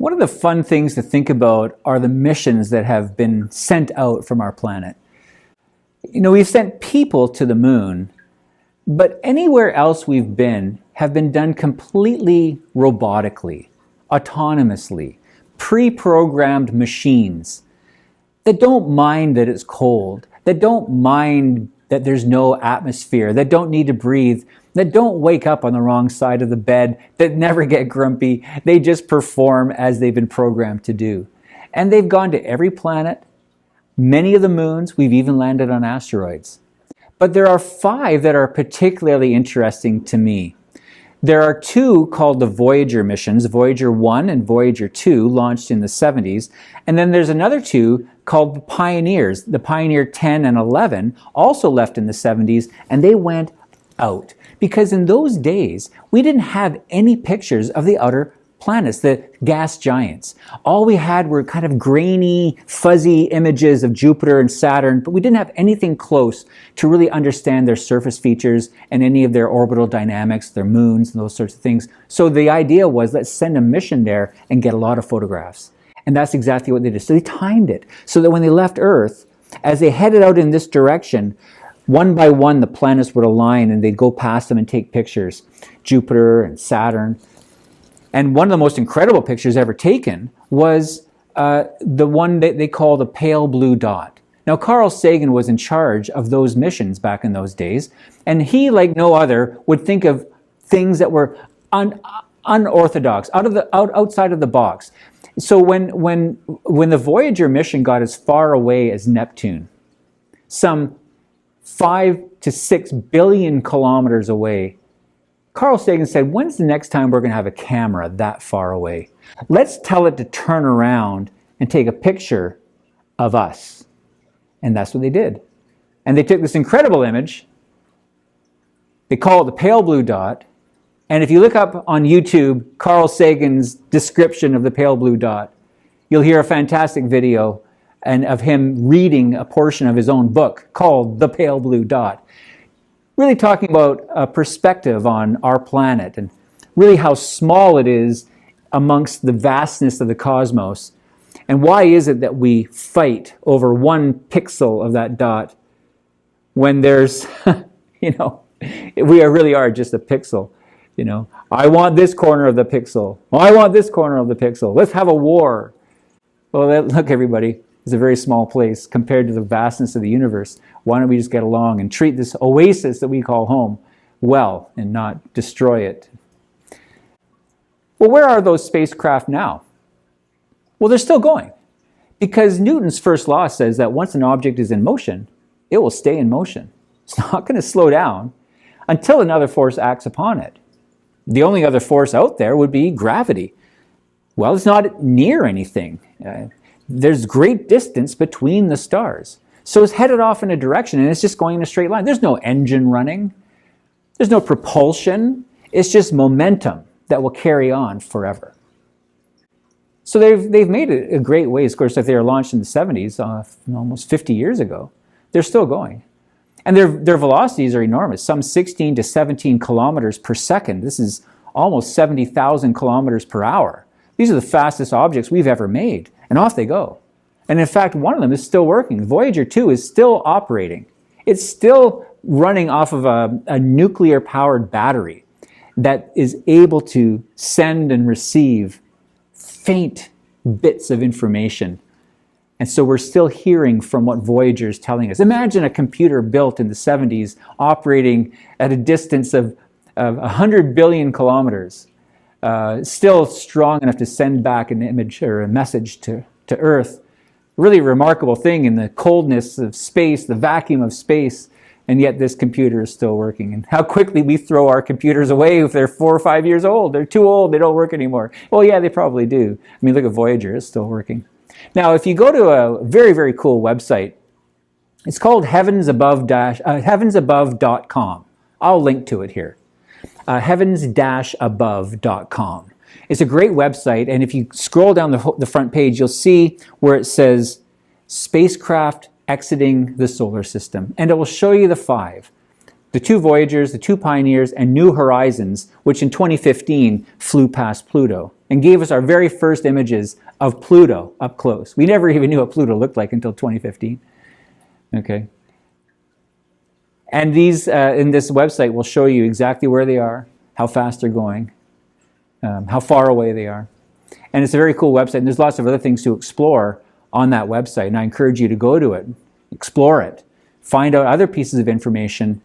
One of the fun things to think about are the missions that have been sent out from our planet. You know, we've sent people to the moon, but anywhere else we've been have been done completely robotically, autonomously, pre-programmed machines that don't mind that it's cold, that don't mind that there's no atmosphere, that don't need to breathe, that don't wake up on the wrong side of the bed, that never get grumpy. They just perform as they've been programmed to do. And they've gone to every planet, many of the moons. We've even landed on asteroids. But there are 5 that are particularly interesting to me. There are 2 called the Voyager missions, Voyager 1 and Voyager 2, launched in the 70s. And then there's another 2 called the Pioneers, the Pioneer 10 and 11, also left in the 70s, and they went out. Because in those days, we didn't have any pictures of the outer planets, the gas giants. All we had were kind of grainy, fuzzy images of Jupiter and Saturn, but we didn't have anything close to really understand their surface features and any of their orbital dynamics, their moons, and those sorts of things. So the idea was, let's send a mission there and get a lot of photographs. And that's exactly what they did. So they timed it so that when they left Earth, as they headed out in this direction, one by one the planets would align and they'd go past them and take pictures. Jupiter and Saturn. And one of the most incredible pictures ever taken was the one that they call the pale blue dot. Now, Carl Sagan was in charge of those missions back in those days, and he, like no other, would think of things that were unorthodox, outside of the box. So when the Voyager mission got as far away as Neptune, some 5 to 6 billion kilometers away, Carl Sagan said, when's the next time we're going to have a camera that far away? Let's tell it to turn around and take a picture of us. And that's what they did. And they took this incredible image. They call it the pale blue dot. And if you look up on YouTube Carl Sagan's description of the pale blue dot, you'll hear a fantastic video and of him reading a portion of his own book called The Pale Blue Dot. Really talking about a perspective on our planet and really how small it is amongst the vastness of the cosmos. And why is it that we fight over one pixel of that dot when there's, we really are just a pixel. I want this corner of the pixel. Well, I want this corner of the pixel. Let's have a war. Well, look, everybody. It's a very small place compared to the vastness of the universe. Why don't we just get along and treat this oasis that we call home well and not destroy it? Well, where are those spacecraft now? Well, they're still going, because Newton's first law says that once an object is in motion, it will stay in motion. It's not going to slow down until another force acts upon it. The only other force out there would be gravity. Well, it's not near anything. There's great distance between the stars. So it's headed off in a direction and it's just going in a straight line. There's no engine running. There's no propulsion. It's just momentum that will carry on forever. So they've made it a great way. Of course, if they were launched in the 70s, almost 50 years ago, they're still going. And their velocities are enormous, some 16 to 17 kilometers per second. This is almost 70,000 kilometers per hour. These are the fastest objects we've ever made. And off they go. And in fact, one of them is still working. Voyager 2 is still operating. It's still running off of a nuclear-powered battery that is able to send and receive faint bits of information. And so we're still hearing from what Voyager is telling us. Imagine a computer built in the 70s operating at a distance of 100 billion kilometers. Still strong enough to send back an image or a message to Earth. Really remarkable thing in the coldness of space, the vacuum of space, and yet this computer is still working. And how quickly we throw our computers away if they're 4 or 5 years old. They're too old, they don't work anymore. Well, yeah, they probably do. I mean, look at Voyager, it's still working. Now, if you go to a very, very cool website, it's called heavensabove.com. I'll link to it here. heavens-above.com. It's a great website, and if you scroll down the front page, you'll see where it says Spacecraft exiting the solar system, and it will show you the 5. The 2 Voyagers, the 2 Pioneers, and New Horizons, which in 2015 flew past Pluto and gave us our very first images of Pluto up close. We never even knew what Pluto looked like until 2015. Okay. And these, in this website, will show you exactly where they are, how fast they're going, how far away they are. And it's a very cool website, and there's lots of other things to explore on that website, and I encourage you to go to it, explore it, find out other pieces of information,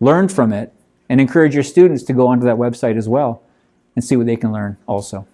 learn from it, and encourage your students to go onto that website as well and see what they can learn also.